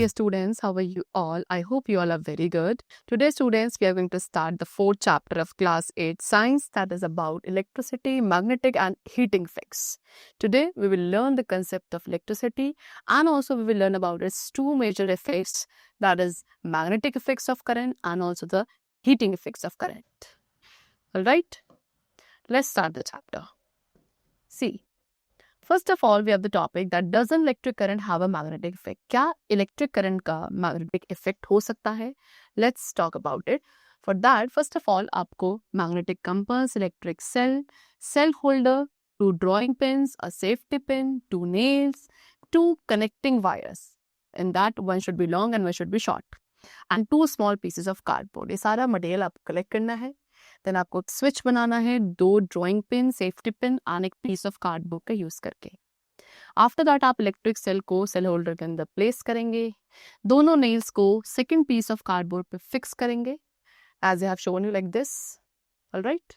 dear students, how are you all? I hope you all are very good. Today, students, we are going to start the fourth chapter of class 8 science, that is about electricity, magnetic and heating effects. Today, we will learn the concept of electricity and also we will learn about its two major effects, that is magnetic effects of current and also the heating effects of current. Alright, let's start the chapter. See. First of all, we have the topic that doesn't electric current have a magnetic effect? क्या electric current का magnetic effect हो सकता है? Let's talk about it. For that, first of all, आपको magnetic compass, electric cell holder, 2 drawing pins, a safety pin, 2 nails, 2 connecting wires. And that one should be long and one should be short. And 2 small pieces of cardboard. ये सारा material आपको collect करना है. Then आपको एक switch बनाना है, 2 drawing pin, safety pin और एक पीस ऑफ कार्डबोर्ड का यूज करके. आफ्टर दैट आप इलेक्ट्रिक सेल को सेल होल्डर के अंदर प्लेस करेंगे. दोनों नेल्स को सेकंड पीस ऑफ कार्डबोर्ड पे फिक्स करेंगे as I have shown you like this. Alright,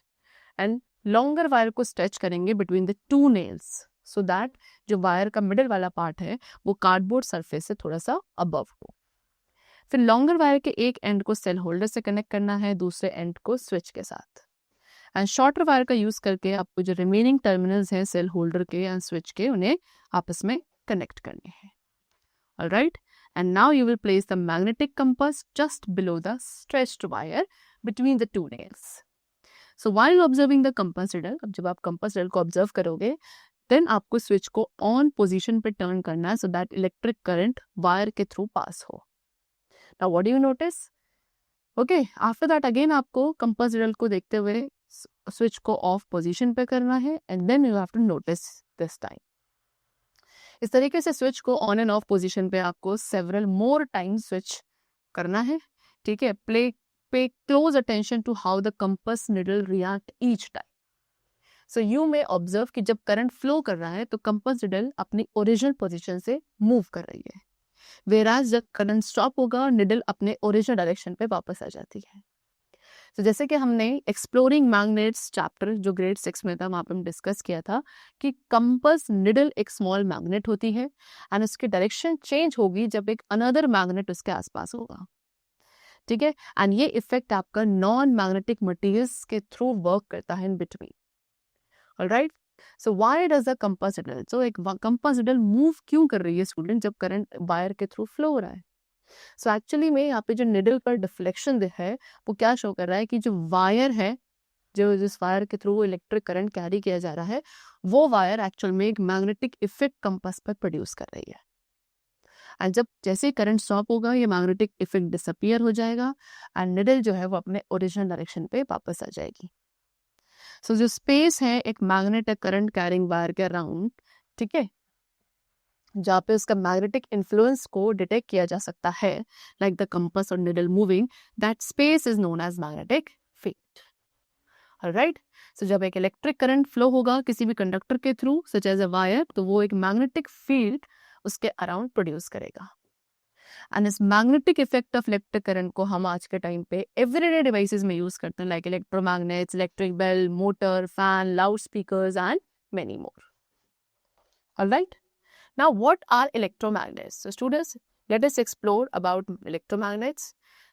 and longer wire को स्ट्रेच करेंगे between the 2 nails so that जो वायर का मिडिल वाला पार्ट है वो कार्डबोर्ड सरफेस से थोड़ा सा अबव हो. फिर लॉन्गर वायर के एक एंड को सेल होल्डर से कनेक्ट करना है, दूसरे एंड को स्विच के साथ. एंड शॉर्टर वायर का यूज करके आपको जो रिमेनिंग टर्मिनल्स हैं सेल होल्डर के एंड स्विच के उन्हें आपस में कनेक्ट करने हैं. Alright, and now you will place the magnetic compass just below the stretched wire between the 2 nails. So while observing the compass needle, अब जब आप कंपास नीडल को ऑब्जर्व करोगे देन आपको स्विच को ऑन पोजीशन पे टर्न करना है so that electric current wire के थ्रू पास हो. Now what do you notice? Okay, after that again आपको कंपास नीडल को देखते हुए स्विच को ऑफ पोजीशन पे करना है and then you have to notice this time. इस तरीके से स्विच को ऑन एंड ऑफ पोजीशन पे आपको सेवरल मोर टाइम स्विच करना है. ठीक है, pay close attention to how the compass needle react each time. So you may observe कि जब करंट फ्लो कर रहा है तो कंपास नीडल अपनी ओरिजिनल पोजीशन से मूव कर रही है, वेराज जब करंट स्टॉप होगा निडल अपने ओरिजिनल डायरेक्शन पे वापस आ जाती है. तो जैसे कि हमने एक्सप्लोरिंग मैग्नेट्स चैप्टर जो ग्रेड 6 में था वहां पे हम डिस्कस किया था कि कंपास निडल एक स्मॉल मैग्नेट होती है एंड उसकी डायरेक्शन चेंज होगी जब एक अनदर मैग्नेट उसके आसपास होगा. ठीक है, एंड ये इफेक्ट आपका नॉन मैग्नेटिक मटेरियल्स के थ्रू वर्क करता है in between. Alright, so why does the compass needle, so एक कंपास नीडल मूव क्यों कर रही है स्टूडेंट जब करंट वायर के थ्रू फ्लो हो रहा है? सो एक्चुअली में यहाँ पे जो निडल पर डिफ्लेक्शन है वो क्या शो कर रहा है कि जो वायर है, जो जिस वायर के थ्रू इलेक्ट्रिक करंट कैरी किया जा रहा है वो वायर एक्चुअल में एक मैग्नेटिक इफेक्ट कंपास पर प्रोड्यूस कर रही है. एंड जब जैसे करंट स्टॉप होगा ये मैग्नेटिक इफेक्ट डिसअपियर हो जाएगा एंड निडल जो है वो अपने ओरिजिनल डायरेक्शन पे वापस आ जाएगी. सो जो स्पेस है एक मैग्नेट करंट कैरिंग वायर के अराउंड, ठीक है, जहाँ पे उसका मैग्नेटिक इन्फ्लुएंस को डिटेक्ट किया जा सकता है लाइक द कंपास और needle moving, that space is known as magnetic field. Alright, so जब एक इलेक्ट्रिक करंट फ्लो होगा किसी भी कंडक्टर के through such as a wire तो वो एक मैग्नेटिक फील्ड उसके अराउंड प्रोड्यूस करेगा. एंड इस magnetic effect of electric current को हम आज के टाइम पे एवरीडे डिवाइसेस में यूज करते हैं like electromagnets, electric bell, motor, fan, loud speakers and many more. Alright, now what are electromagnets? So students, let us explore about electromagnets.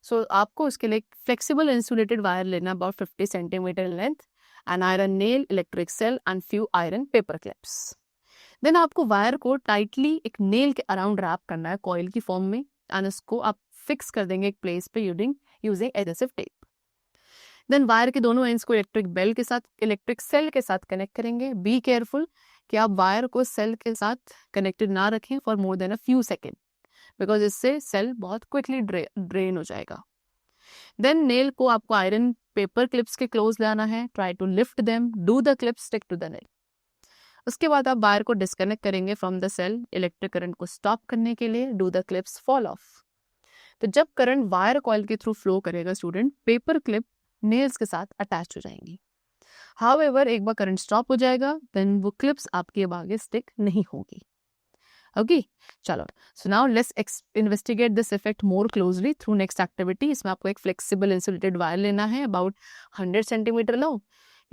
So आपको उसके लिए flexible insulated wire लेना about 50 centimeter in length, an iron nail, electric cell and few iron paper clips. Then आपको wire को tightly एक nail के around rap करना है कॉइल की फॉर्म में एंड उसको आप फिक्स कर देंगे एक प्लेस पे using adhesive tape. Then wire के दोनों एंड्स को इलेक्ट्रिक बेल के साथ, इलेक्ट्रिक सेल के साथ कनेक्ट करेंगे. बी केयरफुल कि आप वायर को सेल के साथ कनेक्टेड ना रखें for more than a few second because इससे सेल बहुत क्विकली ड्रेन हो जाएगा. देन नेल को आपको आयरन पेपर क्लिप्स के क्लोज लाना है. Try to lift them, do the clips stick to the nail. उसके बाद आप वायर को डिस्कनेक्ट करेंगे from the cell electric current को स्टॉप करने के लिए. Do the clips fall off. तो जब करंट वायर कॉइल के थ्रू फ्लो करेगा स्टूडेंट, पेपर क्लिप नेल्स के साथ अटैच हो जाएंगी. हाउएवर एक बार करंट स्टॉप हो जाएगा देन वो क्लिप्स आपके अब आगे स्टिक नहीं होगी. ओके, चलो, so now let's investigate this effect more closely through next activity. इसमें आपको एक फ्लेक्सिबल इंसुलेटेड वायर लेना है अबाउट 100 सेंटीमीटर लॉन्ग,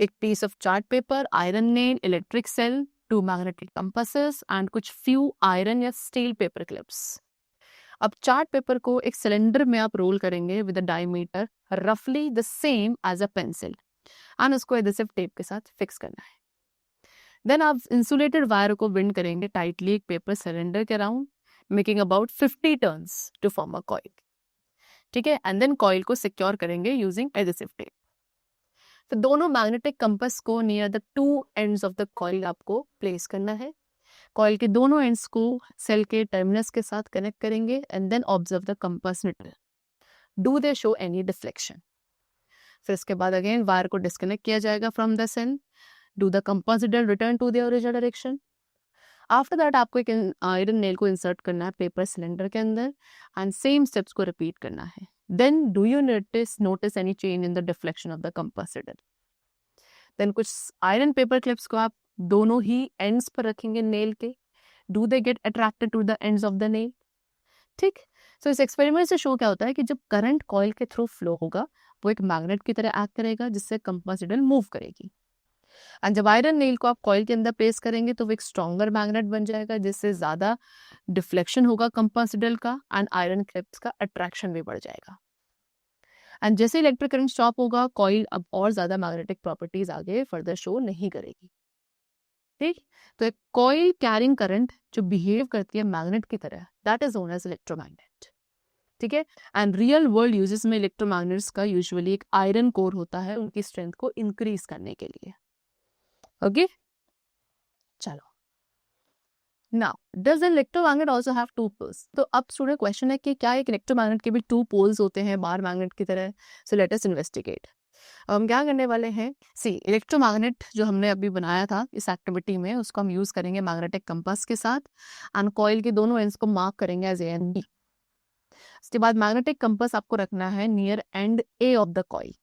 एक piece of chart paper, iron nail, electric cell, 2 magnetic compasses and कुछ फ्यू आयरन या steel paper clips. अब chart paper को एक सिलेंडर में आप रोल करेंगे विद अ डायमीटर रफली the same as a pencil and उसको एडहेसिव टेप के साथ फिक्स करना है। देन आप इंसुलेटेड वायर को विंड करेंगे टाइटली एक पेपर सिलेंडर के around, making about 50 turns to form a coil. ठीक है, एंड देन कॉइल को सिक्योर करेंगे यूजिंग एडहेसिव टेप। तो दोनों मैग्नेटिक कंपास को near the two ends of the coil आपको प्लेस करना है। कॉइल के दोनों एंड्स को सेल के टर्मिनस के साथ कनेक्ट करेंगे and then observe the compass needle, do they show any deflection. फिर इसके बाद अगेन वायर को डिस्कनेक्ट किया जाएगा from the cell, do the compass needle return to the original direction. After that आपको एक आयरन नेल को इंसर्ट करना है पेपर सिलेंडर के अंदर एंड सेम स्टेप्स को रिपीट करना है। Then do you notice any change in the deflection of the compass needle. Then कुछ आयरन पेपर क्लिप्स को आप दोनों ही एंड्स पर रखेंगे नेल के, do they get attracted to the ends of the nail. ठीक, सो इस एक्सपेरिमेंट से शो क्या होता है कि जब करंट कॉइल के थ्रू फ्लो होगा वो एक मैग्नेट की तरह एक्ट करेगा जिससे कंपास नीडल मूव करेगी। एंड जब आयरन नेल को आप कॉइल के अंदर प्लेस करेंगे तो वो एक स्ट्रॉन्गर मैग्नेट बन जाएगा जिससे ज्यादा डिफ्लेक्शन होगा कंपास नीडल का एंड आयरन क्लिप्स का अट्रैक्शन भी बढ़ जाएगा। एंड जैसे इलेक्ट्रिक करंट स्टॉप होगा कॉइल अब और ज्यादा मैग्नेटिक प्रॉपर्टीज आगे फर्दर शो नहीं करेगी। ठीक, तो एक कॉइल कैरिंग करंट जो बिहेव करती है मैग्नेट की तरह that is known as electromagnet. ठीक है, एंड रियल वर्ल्ड यूजेस में इलेक्ट्रोमैग्नेट्स का यूजुअली एक आयरन कोर होता है उनकी स्ट्रेंथ को इंक्रीज करने के लिए। ओके, चलो now does an electromagnet also have two poles. तो अब स्टूडेंट क्वेश्चन है कि क्या एक इलेक्ट्रोमैग्नेट के भी टू पोल्स होते हैं बार मैग्नेट की तरह। So let us investigate. अब हम क्या करने वाले हैं, सी इलेक्ट्रोमैग्नेट जो हमने अभी बनाया था इस एक्टिविटी में उसको हम यूज करेंगे मैग्नेटिक कंपास के साथ एंड कॉइल के दोनों एंड्स को मार्क करेंगे एज ए एंड बी। उसके बाद मैग्नेटिक कंपास आपको रखना है near and A of the coil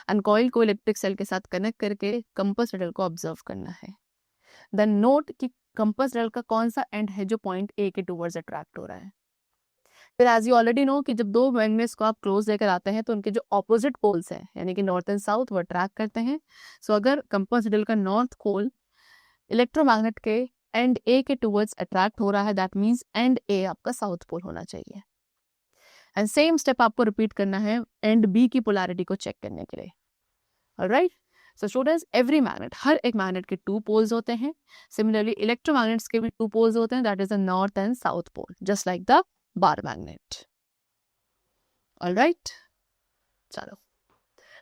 and coil को इलेक्ट्रिक सेल के साथ कनेक्ट करके कंपास नीडल को ऑब्जर्व करना है। देन नोट कि कंपास नीडल का कौन सा एंड है जो पॉइंट ए के टूवर्ड्स अट्रैक्ट हो रहा है। फिर एज यू ऑलरेडी नो कि जब दो मैग्नेट्स को आप क्लोज लेकर आते हैं तो उनके जो ऑपोजिट पोल्स हैं यानी कि नॉर्थ एंड साउथ वो अट्रैक्ट करते हैं। सो अगर कंपास नीडल का नॉर्थ पोल इलेक्ट्रोमैग्नेट के एंड ए के टूवर्ड्स अट्रैक्ट हो रहा है दैट मीन्स एंड ए आपका साउथ पोल होना चाहिए। एंड सेम स्टेप आपको रिपीट करना है एंड बी की पोलैरिटी को चेक करने के लिए। Alright, so students every magnet हर एक मैग्नेट के टू पोल्स होते हैं। सिमिलरली इलेक्ट्रोमैग्नेट्स के भी टू पोल्स होते हैं that is the north and south pole just like the bar magnet. Alright, चलो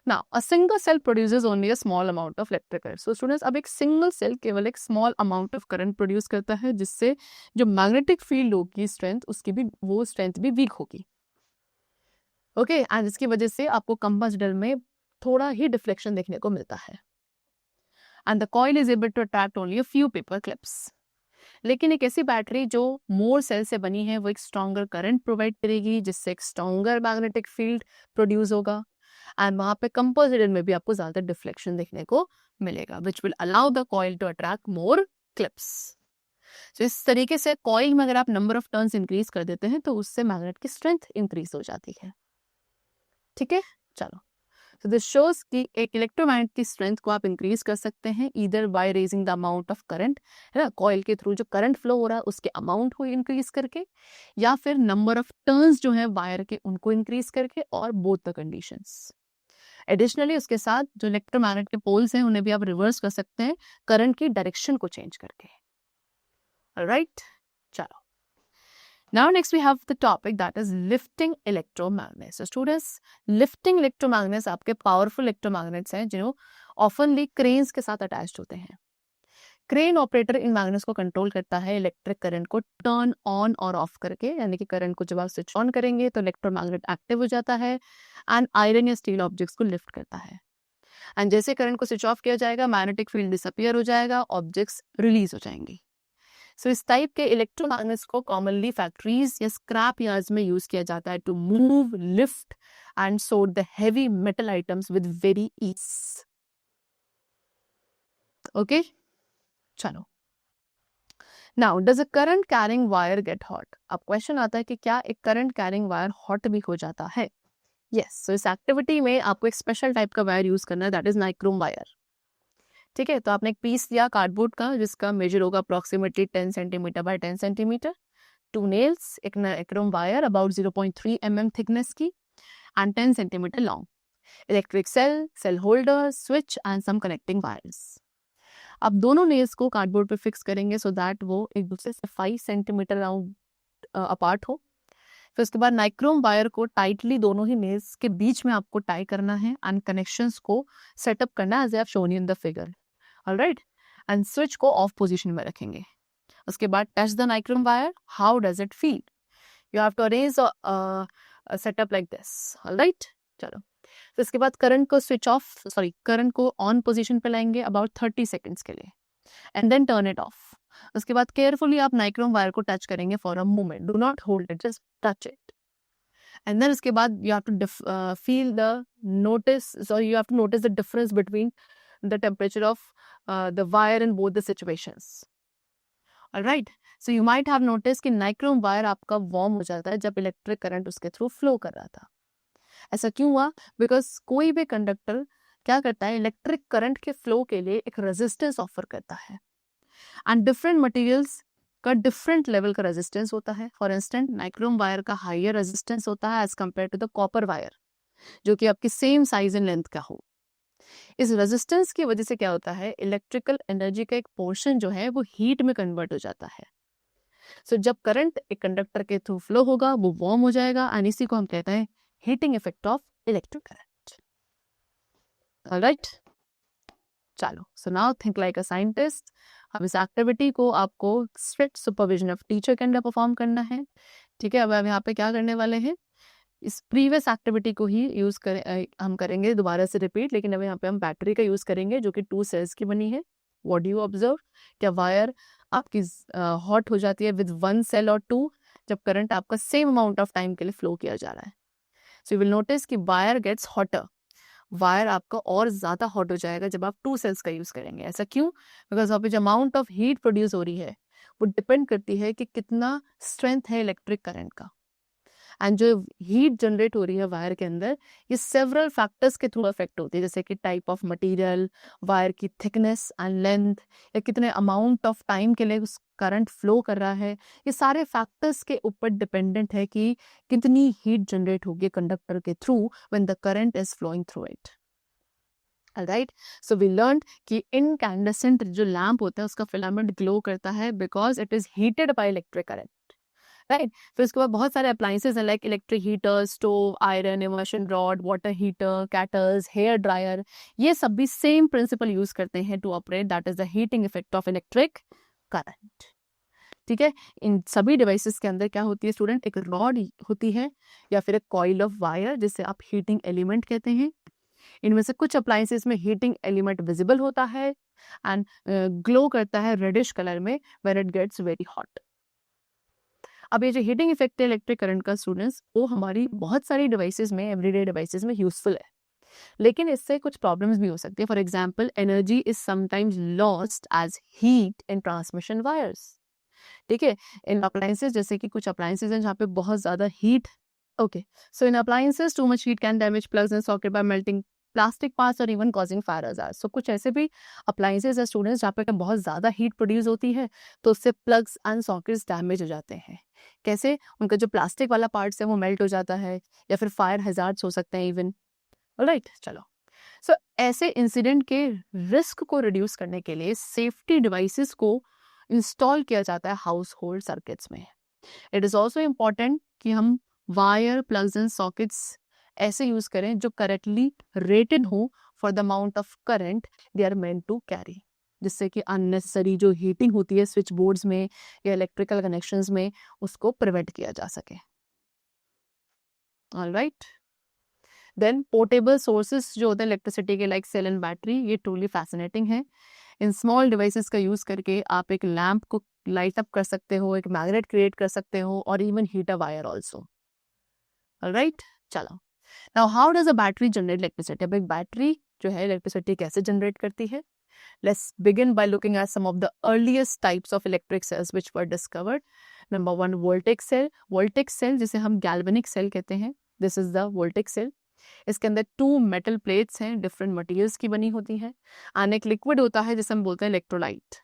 now a single cell produces only a small amount of electric current. So students अब एक single cell केवल एक small amount of current produce करता है जिससे जो magnetic field होगी स्ट्रेंथ उसकी भी वो स्ट्रेंथ भी वीक होगी। ओके, एंड इसकी वजह से आपको कंपास नीडल में थोड़ा ही डिफ्लेक्शन देखने को मिलता है and the coil is able to attract only a few paper clips. लेकिन एक ऐसी बैटरी जो मोर सेल से बनी है वो एक स्ट्रॉन्गर करंट प्रोवाइड करेगी जिससे एक स्ट्रॉन्गर मैग्नेटिक फील्ड प्रोड्यूस होगा एंड वहां पे कंपास नीडल में भी आपको ज्यादा डिफ्लेक्शन देखने को मिलेगा which will allow the coil to attract more clips. तो इस तरीके से कॉइल में अगर आप नंबर ऑफ टर्न्स इंक्रीज कर देते हैं तो उससे मैग्नेट की स्ट्रेंथ इंक्रीज हो जाती है। ठीक है, चलो तो दिस शोज कि एक इलेक्ट्रोमैग्नेट की स्ट्रेंथ को आप इंक्रीज कर सकते हैं either by raising the amount of current, है ना, कॉइल के थ्रू जो करंट फ्लो हो रहा है उसके अमाउंट को इंक्रीज करके, या फिर नंबर ऑफ टर्न्स जो है वायर के उनको इंक्रीज करके, और बोथ द कंडीशंस। एडिशनली उसके साथ जो इलेक्ट्रोमैग्नेट के पोल्स हैं उन्हें भी आप रिवर्स कर सकते हैं करंट की डायरेक्शन को चेंज करके। ऑलराइट, चलो now next we have the topic that is lifting electromagnets. So students, lifting electromagnets आपके powerful electromagnets हैं जो oftenly cranes के साथ attached होते हैं। क्रेन ऑपरेटर इन मैग्नेट्स को कंट्रोल करता है इलेक्ट्रिक करंट को टर्न ऑन और ऑफ करके, यानी कि करंट को जब आप स्विच ऑन करेंगे तो इलेक्ट्रोमैग्नेट एक्टिव हो जाता है एंड आयरन या स्टील ऑब्जेक्ट्स को लिफ्ट करता है एंड जैसे करंट को स्विच ऑफ किया जाएगा मैग्नेटिक फील्ड डिसअपियर हो जाएगा, ऑब्जेक्ट्स रिलीज हो जाएंगे। सो इस टाइप के इलेक्ट्रोमैग्नेट्स को कॉमनली फैक्ट्रीज या स्क्रैप यार्ड्स में यूज किया जाता है to move, lift and sort the heavy metal items with very ease. Okay, चलो now does a current carrying wire get hot. अब क्वेश्चन आता है कि क्या एक करंट कैरिंग वायर हॉट भी हो जाता है। यस, सो इस एक्टिविटी में आपको एक स्पेशल टाइप का वायर यूज करना है दैट इज नाइक्रोम वायर। ठीक है, तो आपने एक पीस लिया कार्डबोर्ड का जिसका मेजर होगा approximately 10 centimetre bye 10 centimetre. 2 nails, एक nichrome wire about 0.3 mm thickness की and 10 centimeter long, electric cell, cell holder, switch and some connecting wires. अब दोनों नेल्स को कार्डबोर्ड पे फिक्स करेंगे सो दैट वो एक दूसरे से 5 सेंटीमीटर राउंड अपार्ट हो. फिर उसके बाद नाइक्रोम वायर को टाइटली दोनों ही नेल्स के बीच में आपको टाई करना है एंड कनेक्शंस को सेटअप करना है as I have shown you in the figure. Alright, and switch को ऑफ पोजीशन में रखेंगे. उसके बाद touch the nichrome wire, how does it feel? You have to arrange setup like this. Alright, चलो. तो इसके बाद करंट को ऑन पोजीशन पे लाएंगे अबाउट 30 सेकेंड्स के लिए and then turn it off. उसके बाद केयरफुली आप नाइक्रोम वायर को टच करेंगे for a moment. Do not hold it, just touch it. And then उसके बाद you have to you have to notice the difference between the temperature of the wire in both the situations. Alright, so you might have noticed कि nichrome wire आपका warm हो जाता है जब electric current उसके through flow कर रहा था. ऐसा क्यों हुआ? बिकॉज कोई भी कंडक्टर क्या करता है, इलेक्ट्रिक करंट के फ्लो के लिए एक रेजिस्टेंस ऑफर करता है एंड डिफरेंट मटेरियल्स का डिफरेंट लेवल का रेजिस्टेंस होता है. फॉर इंस्टेंट नाइक्रोम वायर का हायर रेजिस्टेंस होता है as compare to the copper wire जो कि आपकी सेम साइज एंड लेंथ का हो. इस रेजिस्टेंस की वजह से क्या होता है, इलेक्ट्रिकल एनर्जी का एक पोर्शन जो है वो हीट में कन्वर्ट हो जाता है. सो जब करंट एक कंडक्टर के थ्रू फ्लो होगा वो वार्म हो जाएगा एंड इसी को हम कहते हैं heating effect of electric current. Alright, चलो. So now think like a scientist. अब इस एक्टिविटी को आपको स्ट्रिक्ट सुपरविजन ऑफ टीचर के अंडर परफॉर्म करना है. ठीक है, अब हम यहाँ पे क्या करने वाले हैं, इस प्रीवियस एक्टिविटी को ही हम करेंगे दोबारा से रिपीट, लेकिन अब यहाँ पे हम बैटरी का यूज करेंगे जो कि 2 सेल्स की बनी है. व्हाट डू यू ऑब्जर्व, क्या वायर आपकी हॉट हो जाती है विद 1 सेल और 2 जब करंट आपका सेम अमाउंट ऑफ टाइम के लिए फ्लो किया जा रहा है. सो यू विल नोटिस कि वायर गेट्स हॉटर. वायर आपका और ज्यादा हॉट हो जाएगा जब आप 2 सेल्स का यूज करेंगे. ऐसा क्यों? बिकॉज वहाँ पे जो अमाउंट ऑफ हीट प्रोड्यूस हो रही है वो डिपेंड करती है कि कितना स्ट्रेंथ है इलेक्ट्रिक करंट का. एंड जो हीट जनरेट हो रही है वायर के अंदर, ये सेवरल फैक्टर्स के थ्रू अफेक्ट होती है, जैसे कि टाइप ऑफ मटेरियल, वायर की थिकनेस एंड लेंथ, या कितने अमाउंट ऑफ टाइम के लिए उस करंट फ्लो कर रहा है. ये सारे फैक्टर्स के ऊपर डिपेंडेंट है कि कितनी हीट जनरेट होगी कंडक्टर के through when the current is flowing through it. Alright, so we learned कि incandescent जो लैम्प होता है उसका फिलामेंट ग्लो करता है because it is heated by electric current. Right, फिर उसके बाद बहुत सारे अप्लायंसेज हैं like electric heater, stove, iron, immersion rod, water heater, kettles, hair dryer. ये सब भी सेम प्रिंसिपल यूज करते हैं to operate, that is the heating effect of electric current. ठीक है, इन सभी डिवाइसेस के अंदर क्या होती है स्टूडेंट, एक रॉड होती है या फिर एक कॉइल ऑफ वायर जिसे आप हीटिंग एलिमेंट कहते हैं. इनमें से कुछ अप्लायंसेस में हीटिंग एलिमेंट विजिबल होता है एंड ग्लो करता है रेडिश कलर में when it gets very hot. अब ये जो हीटिंग इफेक्ट है इलेक्ट्रिक करंट का स्टूडेंट्स, वो हमारी बहुत सारी डिवाइसेस में, एवरीडे डिवाइसेस में यूजफुल है, लेकिन इससे कुछ प्रॉब्लम्स भी हो सकती है. For example, energy is sometimes lost as heat in transmission wires. ठीक है, इन अप्लायंसेस, जैसे कि कुछ अप्लायंसेस हैं जहाँ पे बहुत ज्यादा heat. Okay, so in appliances too much heat can damage plugs and socket bye melting plastic parts और इवन कॉजिंग फायर हजार्ड्स. सो कुछ ऐसे भी अप्लायंसेस है स्टूडेंट्स जहाँ पे बहुत ज्यादा हीट प्रोड्यूस होती है तो उससे प्लग्स एंड सॉकेट्स डैमेज हो जाते हैं. कैसे? उनका जो प्लास्टिक वाला पार्ट्स है वो मेल्ट हो जाता है या फिर फायर हजार्ड्स हो सकते हैं इवन. ऑलराइट, चलो. सो ऐसे इंसिडेंट के रिस्क को रिड्यूस करने के लिए सेफ्टी डिवाइसेस को इंस्टॉल किया जाता है हाउस होल्ड सर्किट्स में. इट इज ऑल्सो इम्पॉर्टेंट कि हम वायर, प्लग्स एंड सॉकेट्स ऐसे यूज करें जो करेक्टली रेटेड हो for the amount of current they are meant to carry, जिससे कि अननेसेसरी जो हीटिंग होती है स्विच बोर्ड्स में या इलेक्ट्रिकल कनेक्शंस में उसको प्रिवेंट किया जा सके. ऑलराइट, देन पोर्टेबल सोर्सेस जो होते हैं इलेक्ट्रिसिटी के लाइक सेल एंड बैटरी, ये ट्रूली फैसिनेटिंग है. इन स्मॉल डिवाइसेस का यूज करके आप एक लैम्प को लाइट अप कर सकते हो, एक मैग्नेट क्रिएट कर सकते हो और even heat a wire also. Alright, चलो. Now how does a battery generate electricity? अब एक बैटरी जो है इलेक्ट्रिसिटी कैसे जनरेट करती है? Let's begin by looking at some of the earliest types of electric cells which were discovered. Number 1, voltaic cell. Voltaic cell जिसे हम galvanic cell कहते हैं. This is the voltaic cell. इसके अंदर 2 metal plates हैं, different materials की बनी होती हैं. and एक liquid होता है जिसे हम बोलते हैं electrolyte.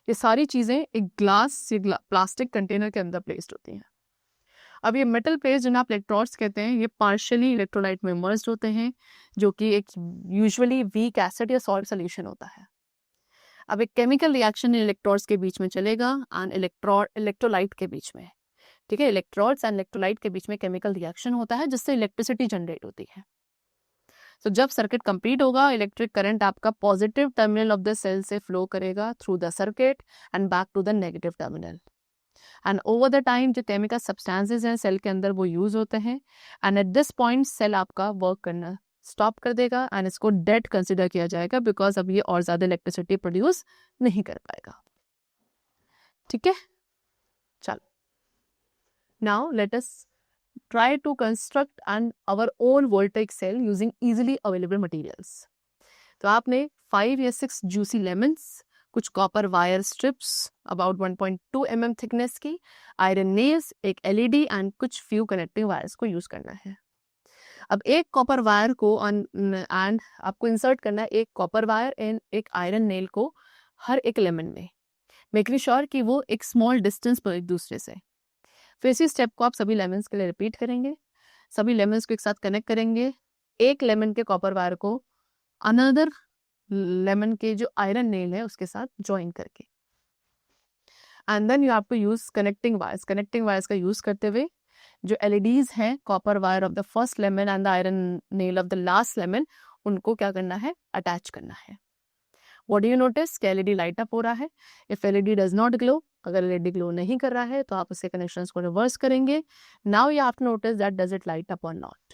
ये सारी चीज़ें एक ग्लास या प्लास्टिक कंटेनर के अंदर प्लेस्ड होती हैं। अब ये मेटल प्लेट्स जिन्हें आप इलेक्ट्रोड्स कहते हैं, ये पार्शियली इलेक्ट्रोलाइट में इमर्स्ड होते हैं, जो कि एक यूजुअली वीक एसिड या सॉल्ट सोल्यूशन होता है। अब एक केमिकल रिएक्शन इलेक्ट्रोड्स के बीच में चलेगा एंड इलेक्ट्रोलाइट के बीच में, ठीक है, इलेक्ट्रोड्स एंड इलेक्ट्रोलाइट के बीच में केमिकल रिएक्शन होता है जिससे इलेक्ट्रिसिटी जनरेट होती है। तो जब सर्किट कंप्लीट होगा, इलेक्ट्रिक करंट आपका positive terminal of the cell से फ्लो करेगा through the circuit and back to the negative terminal. And over the time जो केमिकल सब्सटेंसेस हैं सेल के अंदर वो यूज होते हैं, and at this point cell आपका वर्क करना स्टॉप कर देगा एंड इसको डेड कंसिडर किया जाएगा, बिकॉज अब ये और ज्यादा इलेक्ट्रिसिटी प्रोड्यूस नहीं कर पाएगा। ठीक है, चलो now let us try to construct our own voltaic cell using easily available materials. तो आपने 5 या 6 juicy lemons, कुछ copper wire strips about 1.2 mm thickness की, आयरन नेल्स, एक LED एंड कुछ फ्यू कनेक्टिंग वायर्स को यूज करना है। अब एक कॉपर वायर को एंड आपको इंसर्ट करना है एक कॉपर वायर एंड एक आयरन नेल को हर एक लेमन में, मेकिंग श्योर कि वो एक स्मॉल डिस्टेंस पर एक दूसरे से। फिर इसी स्टेप को आप सभी लेमन्स के लिए रिपीट करेंगे। सभी लेमन्स को एक साथ कनेक्ट करेंगे, एक लेमन के कॉपर वायर को अनदर लेमन के जो आयरन नेल है उसके साथ ज्वाइन करके, and then you have to use connecting wires. Connecting wires का यूज करते हुए जो LEDs हैं, copper wire of the first lemon and the iron nail of the last lemon, उनको क्या करना है, अटैच करना है। What do you notice कि LED लाइट अप हो रहा है। If LED does not glow, अगर LED ग्लो नहीं कर रहा है तो आप उसके कनेक्शंस को रिवर्स करेंगे। Now you have to notice that does it light up और नॉट।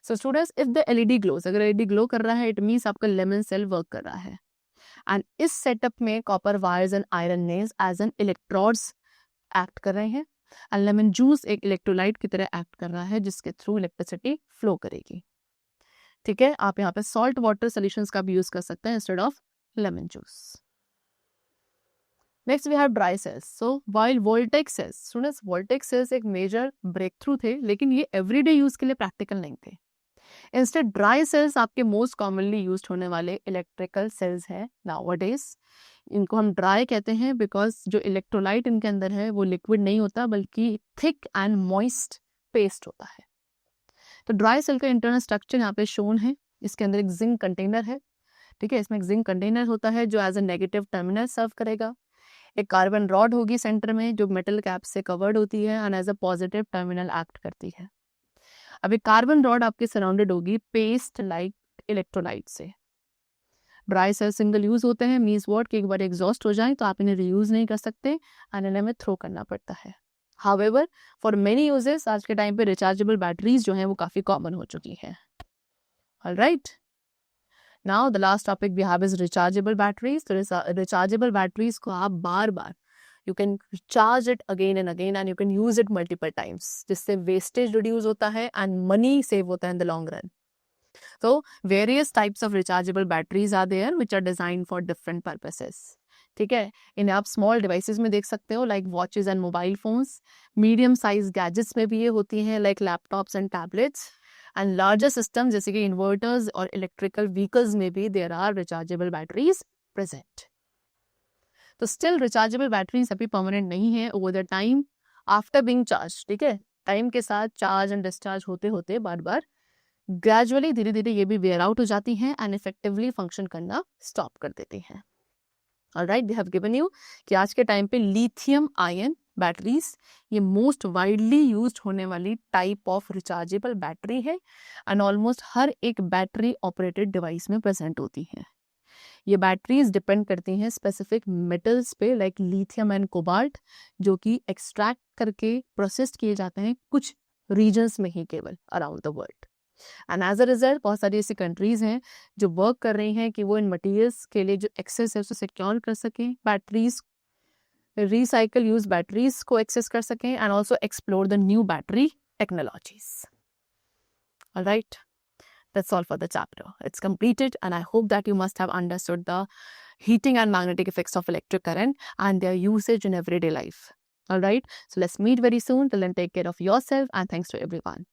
So students, if the LED glows, अगर LED ग्लो कर रहा है इट मीन्स आपका लेमन सेल वर्क कर रहा है। एंड इस सेटअप में copper wires and iron nails as an electrodes act कर रहे हैं, एंड लेमन जूस एक इलेक्ट्रोलाइट की तरह एक्ट कर रहा है जिसके थ्रू इलेक्ट्रिसिटी फ्लो करेगी। ठीक है, आप यहाँ पे सॉल्ट वाटर सोल्यूशंस का भी यूज कर सकते हैं instead of lemon juice. Next we have dry cells. So while voltaic cells, students, voltaic cells एक major breakthrough थे, लेकिन ये everyday use के लिए practical नहीं थे। Instead dry cells आपके most commonly used होने वाले electrical cells है nowadays। इनको हम dry कहते हैं because जो electrolyte इनके अंदर है वो liquid नहीं होता बल्कि thick and moist paste होता है। तो dry cell का internal structure यहाँ पे shown है। इसके अंदर एक zinc container है, ठीक है, इसमें एक जिंक कंटेनर होता है जो एज अ नेगेटिव टर्मिनल सर्व करेगा। एक कार्बन रॉड होगी सेंटर में जो मेटल कैप से कवर्ड होती है and as a positive terminal act करती है। अब एक कार्बन रॉड आपके सराउंडेड होगी पेस्ट लाइक इलेक्ट्रोलाइट से। ड्राई सेल सिंगल यूज होते हैं, मीन्स व्हाट कि एक बार एग्जॉस्ट हो जाए तो आप इन्हें रीयूज नहीं कर सकते एंड इन्हें हमें थ्रो करना पड़ता है। हाउएवर फॉर मेनी यूजेस आज के टाइम पे रिचार्जेबल बैटरीज जो हैं वो काफी कॉमन हो चुकी हैं। Alright, Now the last topic we have is rechargeable batteries. So rechargeable batteries को आप बार बार you can charge it again and again and you can use it multiple times, जिससे wastage reduce होता है and money save होता है in the long run. So various types of rechargeable batteries are there which are designed for different purposes. ठीक है, इन्हें आप small devices में देख सकते हो like watches and mobile phones, medium size gadgets में भी ये होती हैं like laptops and tablets, and larger system जैसे कि इन्वर्टर्स और इलेक्ट्रिकल व्हीकल्स में भी there are rechargeable batteries present. तो स्टिल रिचार्जेबल बैटरीज अभी परमानेंट नहीं है, over the time after being charge, ठीक है, टाइम के साथ चार्ज एंड डिस्चार्ज होते होते बार बार ग्रेजुअली धीरे धीरे ये भी वेयर आउट हो जाती हैं एंड इफेक्टिवली फंक्शन करना स्टॉप कर देती हैं। Alright, they have given you कि आज के टाइम पे लिथियम आयन बैटरीज ये मोस्ट वाइडली यूज्ड होने वाली टाइप ऑफ रिचार्जेबल बैटरी है एंड ऑलमोस्ट हर एक बैटरी ऑपरेटेड डिवाइस में प्रेजेंट होती हैं। ये बैटरीज डिपेंड करती हैं स्पेसिफिक मेटल्स पे लाइक लिथियम एंड कोबाल्ट, जो कि एक्सट्रैक्ट करके प्रोसेस किए जाते हैं कुछ रीजन्स में ही केवल around the world. And as a result बहुत सारी ऐसी कंट्रीज हैं जो वर्क कर रही हैं कि वो इन मटेरियल्स के लिए जो एक्सेस है उसे सिक्योर कर सकें, बैटरीज रिसाइकल यूज बैटरीज को एक्सेस कर सकें and also explore the new battery technologies. Alright, that's all for the chapter. It's completed and I hope that you must have understood the heating and magnetic effects of electric current and their usage in everyday life. Alright, so let's meet very soon. Till then, take care of yourself and thanks to everyone.